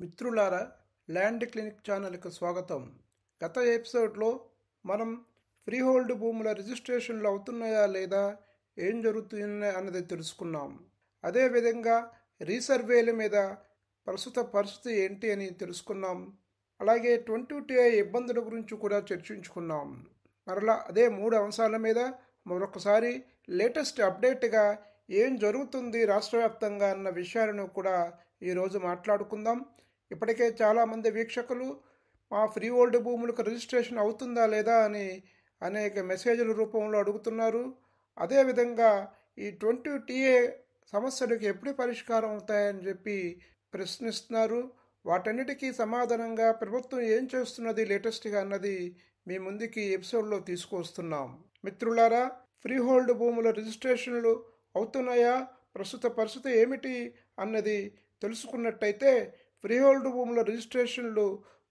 మిత్రులారా, land clinic ఛానల్కి స్వాగతం. గత ఎపిసోడ్లో మనం ఫ్రీహోల్డ్ భూముల రిజిస్ట్రేషన్లు అవుతున్నాయా లేదా, ఏం జరుగుతున్నాయి అన్నది తెలుసుకున్నాం. అదేవిధంగా రీసర్వేల మీద ప్రస్తుత పరిస్థితి ఏంటి అని తెలుసుకున్నాం. అలాగే 22TA ఇబ్బందుల గురించి కూడా చర్చించుకున్నాం. మరలా అదే 3 అంశాల మీద మరొకసారి లేటెస్ట్ అప్డేట్గా ఏం జరుగుతుంది రాష్ట్ర వ్యాప్తంగా అన్న విషయాలను కూడా ఈరోజు మాట్లాడుకుందాం. ఇప్పటికే చాలామంది వీక్షకులు మా ఫ్రీ హోల్డ్ భూములకు రిజిస్ట్రేషన్ అవుతుందా లేదా అని అనేక మెసేజ్ల రూపంలో అడుగుతున్నారు. అదేవిధంగా ఈ 22TA సమస్యలకు ఎప్పుడు పరిష్కారం అవుతాయని చెప్పి ప్రశ్నిస్తున్నారు. వాటన్నిటికీ సమాధానంగా ప్రభుత్వం ఏం చేస్తున్నది లేటెస్ట్గా అన్నది మీ ముందుకి ఎపిసోడ్లో తీసుకువస్తున్నాం. మిత్రులారా, ఫ్రీ హోల్డ్ భూముల రిజిస్ట్రేషన్లు అవుతున్నాయా, ప్రస్తుత పరిస్థితి ఏమిటి అన్నది తెలుసుకున్నట్టయితే ఫ్రీహోల్డ్ భూముల రిజిస్ట్రేషన్లు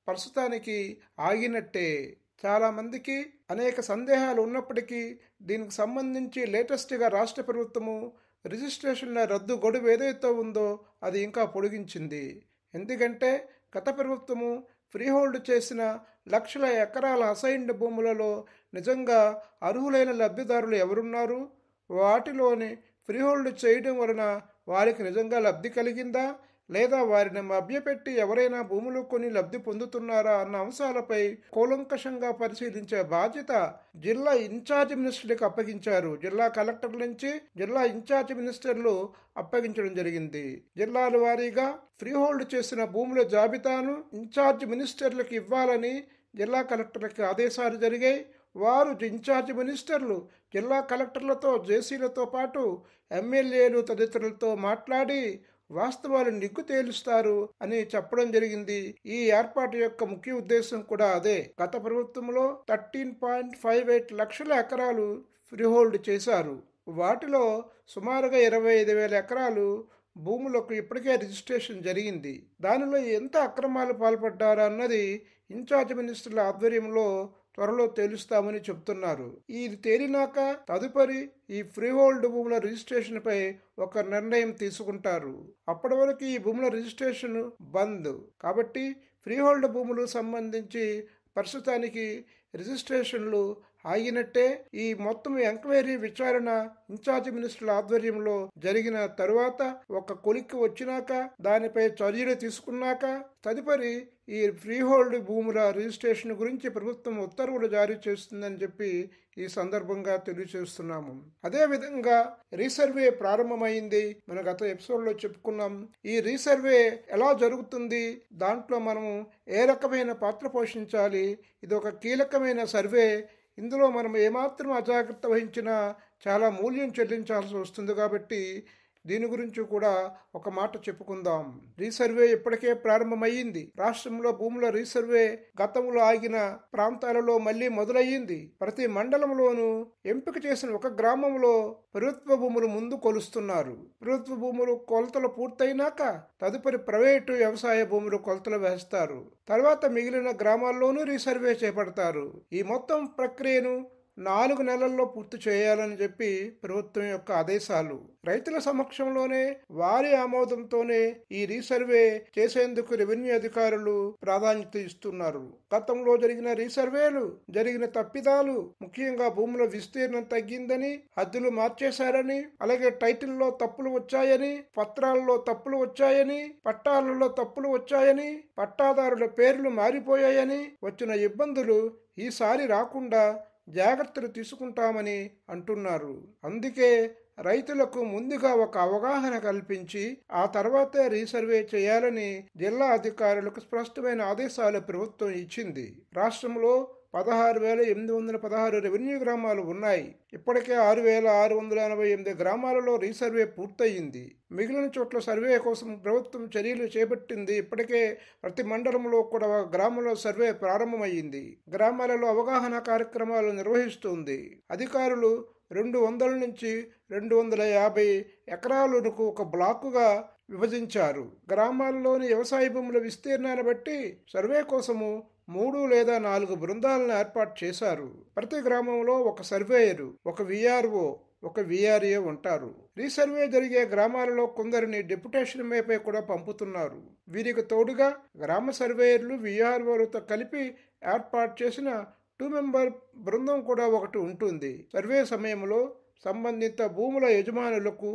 ప్రస్తుతానికి ఆగినట్టే. చాలామందికి అనేక సందేహాలు ఉన్నప్పటికీ దీనికి సంబంధించి లేటెస్ట్గా రాష్ట్ర ప్రభుత్వము రిజిస్ట్రేషన్ల రద్దు గడువు ఏదైతే ఉందో అది ఇంకా పొడిగించింది. ఎందుకంటే గత ప్రభుత్వము ఫ్రీహోల్డ్ చేసిన లక్షల ఎకరాల అసైన్డ్ భూములలో నిజంగా అర్హులైన లబ్ధిదారులు ఎవరున్నారు, వాటిలోని ఫ్రీహోల్డ్ చేయడం వలన వారికి నిజంగా లబ్ధి కలిగిందా, లేదా వారిని మభ్యపెట్టి ఎవరైనా భూములు కొని లబ్ధి పొందుతున్నారా అన్న అంశాలపై కూలంకషంగా పరిశీలించే బాధ్యత జిల్లా ఇన్ఛార్జ్ మినిస్టర్లకు అప్పగించారు. జిల్లా కలెక్టర్ నుంచి జిల్లా ఇన్ఛార్జ్ మినిస్టర్లు అప్పగించడం జరిగింది. జిల్లాల వారీగా ఫ్రీహోల్డ్ చేసిన భూముల జాబితాను ఇన్ఛార్జ్ మినిస్టర్లకు ఇవ్వాలని జిల్లా కలెక్టర్లకు ఆదేశాలు జరిగాయి. వారు ఇన్ఛార్జ్ మినిస్టర్లు జిల్లా కలెక్టర్లతో, జేసీలతో పాటు ఎమ్మెల్యేలు తదితరులతో మాట్లాడి వాస్తవాలు నిగ్గు తేలుస్తారు అని చెప్పడం జరిగింది. ఈ ఏర్పాటు యొక్క ముఖ్య ఉద్దేశం కూడా అదే. గత ప్రభుత్వంలో 13.58 లక్షల ఎకరాలు ఫ్రీహోల్డ్ చేశారు. వాటిలో సుమారుగా 25,000 ఎకరాలు భూములకు ఇప్పటికే రిజిస్ట్రేషన్ జరిగింది. దానిలో ఎంత అక్రమాలు పాల్పడ్డారా అన్నది ఇన్ఛార్జ్ మినిస్టర్ల ఆధ్వర్యంలో త్వరలో తేలుస్తామని చెబుతున్నారు. ఇది తేలినాక తదుపరి ఈ ఫ్రీహోల్డ్ భూముల రిజిస్ట్రేషన్ పై ఒక నిర్ణయం తీసుకుంటారు. అప్పటి వరకు ఈ భూముల రిజిస్ట్రేషన్ బంద్. కాబట్టి ఫ్రీహోల్డ్ భూములు సంబంధించి ప్రస్తుతానికి రిజిస్ట్రేషన్లు ఆగినట్టే. ఈ మొత్తం ఎంక్వైరీ విచారణ ఇన్ఛార్జ్ మినిస్టర్ల ఆధ్వర్యంలో జరిగిన తరువాత ఒక కొలిక్కి వచ్చినాక, దానిపై చర్యలు తీసుకున్నాక తదుపరి ఈ ఫ్రీహోల్డ్ భూముల రిజిస్ట్రేషన్ గురించి ప్రభుత్వం ఉత్తర్వులు జారీ చేస్తుందని చెప్పి ఈ సందర్భంగా తెలియజేస్తున్నాము. అదేవిధంగా రీసర్వే ప్రారంభమైంది. మన గత ఎపిసోడ్లో చెప్పుకున్నాం. ఈ రీసర్వే ఎలా జరుగుతుంది, దాంట్లో మనము ఏ రకమైన పాత్ర పోషించాలి, ఇది ఒక కీలకమైన సర్వే. ఇందులో మనం ఏమాత్రం అజాగ్రత్త వహించినా చాలా మూల్యం చెల్లించాల్సి వస్తుంది. కాబట్టి దీని గురించి కూడా ఒక మాట చెప్పుకుందాం. రీసర్వే ఇప్పటికే ప్రారంభమయ్యింది. రాష్ట్రంలో భూముల రీసర్వే గతంలో ఆగిన ప్రాంతాలలో మళ్లీ మొదలయ్యింది. ప్రతి మండలంలోనూ ఎంపిక చేసిన ఒక గ్రామంలో ప్రభుత్వ భూములు ముందు కొలుస్తున్నారు. ప్రభుత్వ భూములు కొలతలు పూర్తయినాక తదుపరి ప్రైవేటు వ్యవసాయ భూములు కొలతలు వేస్తారు. తర్వాత మిగిలిన గ్రామాల్లోనూ రీసర్వే చేపడతారు. ఈ మొత్తం ప్రక్రియను 4 నెలల్లో పూర్తి చేయాలని చెప్పి ప్రభుత్వం యొక్క ఆదేశాలు. రైతుల సమక్షంలోనే వారి ఆమోదంతోనే ఈ రీసర్వే చేసేందుకు రెవెన్యూ అధికారులు ప్రాధాన్యత ఇస్తున్నారు. గతంలో జరిగిన రీసర్వేలు జరిగిన తప్పిదాలు, ముఖ్యంగా భూముల విస్తీర్ణం తగ్గిందని, హద్దులు మార్చేశారని, అలాగే టైటిల్లో తప్పులు వచ్చాయని, పత్రాల్లో తప్పులు వచ్చాయని, పట్టాలలో తప్పులు వచ్చాయని, పట్టాదారుల పేర్లు మారిపోయాయని వచ్చిన ఇబ్బందులు ఈసారి రాకుండా జాగ్రత్తలు తీసుకుంటామని అంటున్నారు. అందుకే రైతులకు ముందుగా ఒక అవగాహన కల్పించి ఆ తర్వాతే రీసర్వే చేయాలని జిల్లా అధికారులకు స్పష్టమైన ఆదేశాలు ప్రభుత్వం ఇచ్చింది. రాష్ట్రంలో 16,816 రెవెన్యూ గ్రామాలు ఉన్నాయి. ఇప్పటికే 6,688 గ్రామాలలో రీసర్వే పూర్తయింది. మిగిలిన చోట్ల సర్వే కోసం ప్రభుత్వం చర్యలు చేపట్టింది. ఇప్పటికే ప్రతి మండలంలో కూడా ఒక గ్రామంలో సర్వే ప్రారంభమైంది. గ్రామాలలో అవగాహన కార్యక్రమాలు నిర్వహిస్తుంది. అధికారులు 200 నుంచి 250 ఎకరాలకు ఒక బ్లాకుగా విభజించారు. గ్రామాల్లోని వ్యవసాయ భూముల విస్తీర్ణాన్ని బట్టి సర్వే కోసము 3 లేదా 4 బృందాలను ఏర్పాటు చేశారు. ప్రతి గ్రామంలో ఒక సర్వేయరు, ఒక విఆర్ఓ, ఒక విఆర్ఏ ఉంటారు. రీసర్వే జరిగే గ్రామాలలో కొందరిని డెప్యుటేషన్ పై కూడా పంపుతున్నారు. వీరికి తోడుగా గ్రామ సర్వేయర్లు విఆర్ఓలతో కలిపి ఏర్పాటు చేసిన 2 మెంబర్ బృందం కూడా ఒకటి ఉంటుంది. సర్వే సమయంలో సంబంధిత భూముల యజమానులకు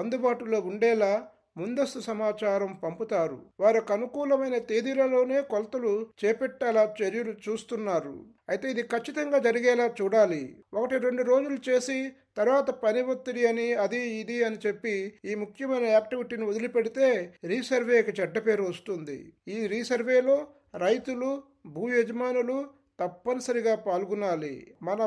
అందుబాటులో ఉండేలా ముందస్తు సమాచారం పంపుతారు. వారికి అనుకూలమైన తేదీలలోనే కొలతలు చేపట్టేలా చర్యలు చూస్తున్నారు. అయితే ఇది ఖచ్చితంగా జరిగేలా చూడాలి. 1-2 రోజులు చేసి తర్వాత పని ఒత్తిడి అని అది ఇది అని చెప్పి ఈ ముఖ్యమైన యాక్టివిటీని వదిలిపెడితే రీసర్వేకి చెడ్డ పేరు వస్తుంది. ఈ రీసర్వేలో రైతులు, భూ యజమానులు తప్పనిసరిగా పాల్గొనాలి. మన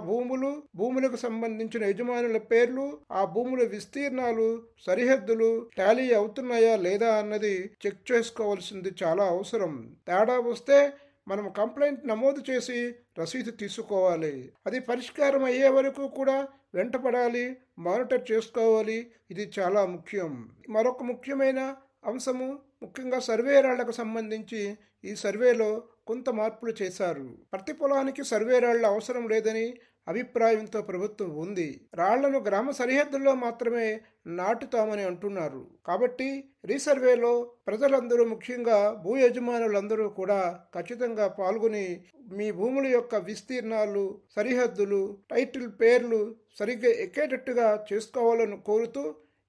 భూములకు సంబంధించిన యజమానుల పేర్లు, ఆ భూముల విస్తీర్ణాలు, సరిహద్దులు టాలీ అవుతున్నాయా లేదా అన్నది చెక్ చేసుకోవాల్సింది చాలా అవసరం. తేడా వస్తే మనం కంప్లైంట్ నమోదు చేసి రసీదు తీసుకోవాలి. అది పరిష్కారం అయ్యే వరకు కూడా వెంటపడాలి, మానిటర్ చేసుకోవాలి. ఇది చాలా ముఖ్యం. మరొక ముఖ్యమైన అంశము, ముఖ్యంగా సర్వేరాళ్లకు సంబంధించి ఈ సర్వేలో కొంత మార్పులు చేశారు. ప్రతి పొలానికి సర్వే రాళ్ల అవసరం లేదని అభిప్రాయంతో ప్రభుత్వం ఉంది. రాళ్లను గ్రామ సరిహద్దుల్లో మాత్రమే నాటుతామని అంటున్నారు. కాబట్టి రీసర్వేలో ప్రజలందరూ, ముఖ్యంగా భూ యజమానులందరూ కూడా ఖచ్చితంగా పాల్గొని మీ భూముల యొక్క విస్తీర్ణాలు, సరిహద్దులు, టైటిల్ పేర్లు సరిగ్గా ఎక్కేటట్టుగా చేసుకోవాలని కోరుతూ,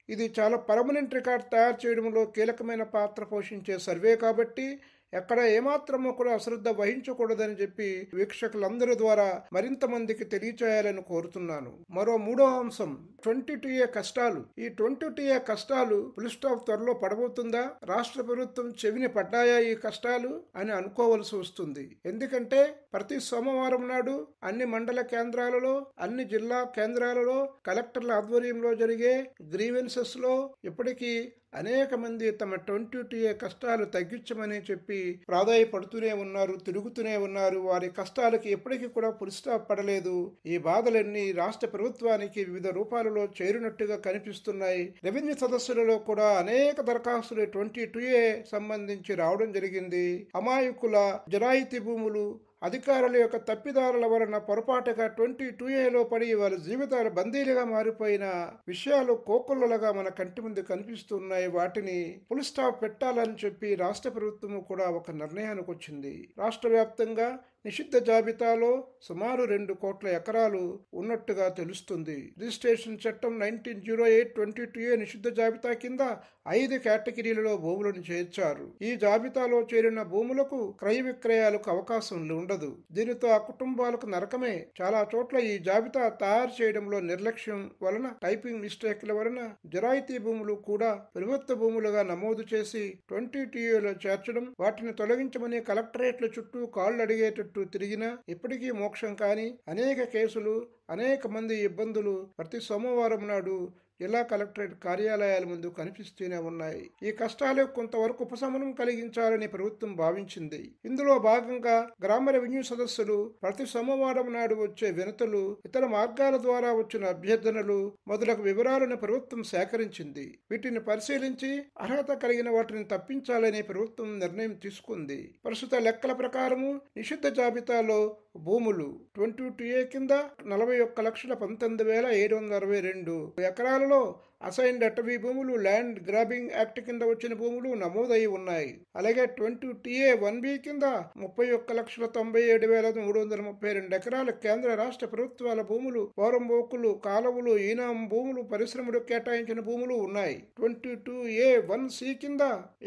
ఇది చాలా పర్మనెంట్ రికార్డ్ తయారు చేయడంలో కీలకమైన పాత్ర పోషించే సర్వే కాబట్టి ఎక్కడ ఏమాత్రమో కూడా అశ్రద్ధ వహించకూడదని చెప్పి వీక్షకులందరి ద్వారా మరింత మందికి తెలియచేయాలని కోరుతున్నాను. మరో 3వ అంశం 22A కష్టాలు. ఈ 22A కష్టాలు ఫుల్ స్టాప్ త్వరలో పడబోతుందా? రాష్ట్ర ప్రభుత్వం చెవిని పడ్డాయా ఈ కష్టాలు అని అనుకోవలసి వస్తుంది. ఎందుకంటే ప్రతి సోమవారం నాడు అన్ని మండల కేంద్రాలలో, అన్ని జిల్లా కేంద్రాలలో కలెక్టర్ల ఆధ్వర్యంలో జరిగే గ్రీవెన్సెస్ లో ఇప్పటికీ అనేక మంది తమ 22A కష్టాలు తగ్గించమని చెప్పి ప్రాధాయపడుతూనే ఉన్నారు, తిరుగుతూనే ఉన్నారు. వారి కష్టాలకి ఎప్పటికీ కూడా ఫుల్ స్టాప్ పడలేదు. ఈ బాధలన్నీ రాష్ట్ర ప్రభుత్వానికి వివిధ రూపాలలో చేరినట్టుగా కనిపిస్తున్నాయి. రెవెన్యూ సదస్సులలో కూడా అనేక దరఖాస్తులు 22A సంబంధించి రావడం జరిగింది. అమాయకుల జరాయితీ భూములు, అధికారుల యొక్క తప్పిదారుల వలన పొరపాటుగా 22Aలో పడి వారి జీవితాలు బందీలుగా మారిపోయిన విషయాలు కోకొల్లలుగా మన కంటి ముందు కనిపిస్తున్నాయి. వాటిని ఫుల్ స్టాప్ పెట్టాలని చెప్పి రాష్ట్ర ప్రభుత్వం కూడా ఒక నిర్ణయానికి వచ్చింది. రాష్ట్ర వ్యాప్తంగా నిషిద్ధ జాబితాలో సుమారు 2 కోట్ల ఎకరాలు ఉన్నట్టుగా తెలుస్తుంది. రిజిస్ట్రేషన్ చట్టం 1908/22A నిషిద్ధ జాబితా కింద 5 కేటగిరీలలో భూములను చేర్చారు. ఈ జాబితాలో చేరిన భూములకు క్రయ విక్రయాలకు అవకాశం ఉండదు. దీనితో ఆ కుటుంబాలకు నరకమే. చాలా చోట్ల ఈ జాబితా తయారు చేయడంలో నిర్లక్ష్యం వలన, టైపింగ్ మిస్టేక్ల వలన జరాయితీ భూములు కూడా ప్రభుత్వ భూములుగా నమోదు చేసి 22Aలో చేర్చడం, వాటిని తొలగించమని కలెక్టరేట్ల చుట్టూ కాళ్లు అడిగేటట్టు తిరిగినా ఇప్పటికీ మోక్షం కాని అనేక కేసులు, అనేక మంది ఇబ్బందులు ప్రతి సోమవారం నాడు జిల్లా కలెక్టరేట్ కార్యాలయాల ముందు కనిపిస్తూనే ఉన్నాయి. ఈ కష్టాలకు కొంతవరకు ఉపశమనం కలిగించాలని ప్రభుత్వం భావించింది. ఇందులో భాగంగా గ్రామ రెవెన్యూ సదస్సులు, ప్రతి సోమవారం నాడు వచ్చే వినతులు, ఇతర మార్గాల ద్వారా వచ్చిన అభ్యర్థనలు మొదలగు వివరాలను ప్రభుత్వం సేకరించింది. వీటిని పరిశీలించి అర్హత కలిగిన వాటిని తప్పించాలని ప్రభుత్వం నిర్ణయం తీసుకుంది. ప్రస్తుత లెక్కల ప్రకారము నిషిద్ధ జాబితాలో భూములు 22A కింద 41,19,762 ఎకరాలలో అసైన్డ్ అటవీ భూములు, ల్యాండ్ గ్రాబింగ్ యాక్ట్ కింద వచ్చిన భూములు నమోదై ఉన్నాయి. అలాగే 22TA 1B కింద 31,97,332 ఎకరాల కేంద్ర రాష్ట్ర ప్రభుత్వాల భూములు, పోరంబోకులు, కాలువలు, ఈనాం భూములు, పరిశ్రమలు కేటాయించిన భూములు ఉన్నాయి. 22A 1C కింద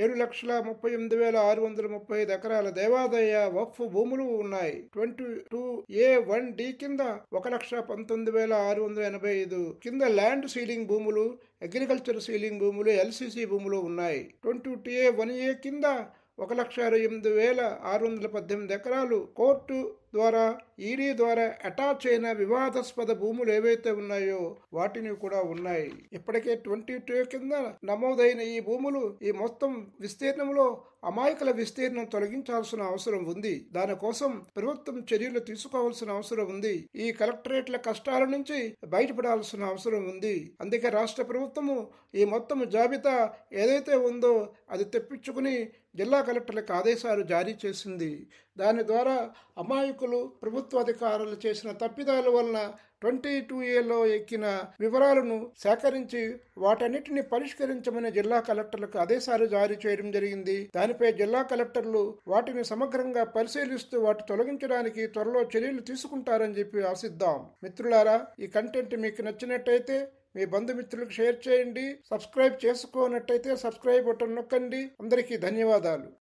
7,38,635 ఎకరాల దేవాదాయ వక్ఫ్ భూములు ఉన్నాయి. 22A 1D కింద 1,19,685 కింద ల్యాండ్ సీలింగ్ భూములు, అగ్రికల్చర్ సీలింగ్ భూములు, LCC భూములు ఉన్నాయి. 22TA 1A కింద 1,08,618 ఎకరాలు కోర్టు ద్వారా, ఈడీ ద్వారా అటాచ్ అయిన వివాదాస్పద భూములు ఏవైతే ఉన్నాయో వాటిని కూడా ఉన్నాయి. ఇప్పటికే 22 కింద నమోదైన ఈ భూములు, ఈ మొత్తం విస్తీర్ణంలో అమాయకుల విస్తీర్ణం తొలగించాల్సిన అవసరం ఉంది. దానికోసం ప్రభుత్వం చర్యలు తీసుకోవాల్సిన అవసరం ఉంది. ఈ కలెక్టరేట్ల కష్టాల నుంచి బయటపడాల్సిన అవసరం ఉంది. అందుకే రాష్ట్ర ప్రభుత్వము ఈ మొత్తం జాబితా ఏదైతే ఉందో అది తెప్పించుకుని జిల్లా కలెక్టర్లకు ఆదేశాలు జారీ చేసింది. దాని ద్వారా అమాయకులు, ప్రభుత్వ అధికారులు చేసిన తప్పిదాల వలన 22A ఎక్కిన వివరాలను సేకరించి వాటన్నిటిని పరిష్కరించమని జిల్లా కలెక్టర్లకు ఆదేశాలు జారీ చేయడం జరిగింది. దానిపై జిల్లా కలెక్టర్లు వాటిని సమగ్రంగా పరిశీలిస్తూ వాటి తొలగించడానికి త్వరలో చర్యలు తీసుకుంటారని చెప్పి ఆశిద్దాం. మిత్రులారా, ఈ కంటెంట్ మీకు నచ్చినట్టయితే మీ బంధుమిత్రులకు షేర్ చేయండి. సబ్స్క్రైబ్ చేసుకోనట్టయితే సబ్స్క్రైబ్ బటన్ నొక్కండి. అందరికీ ధన్యవాదాలు.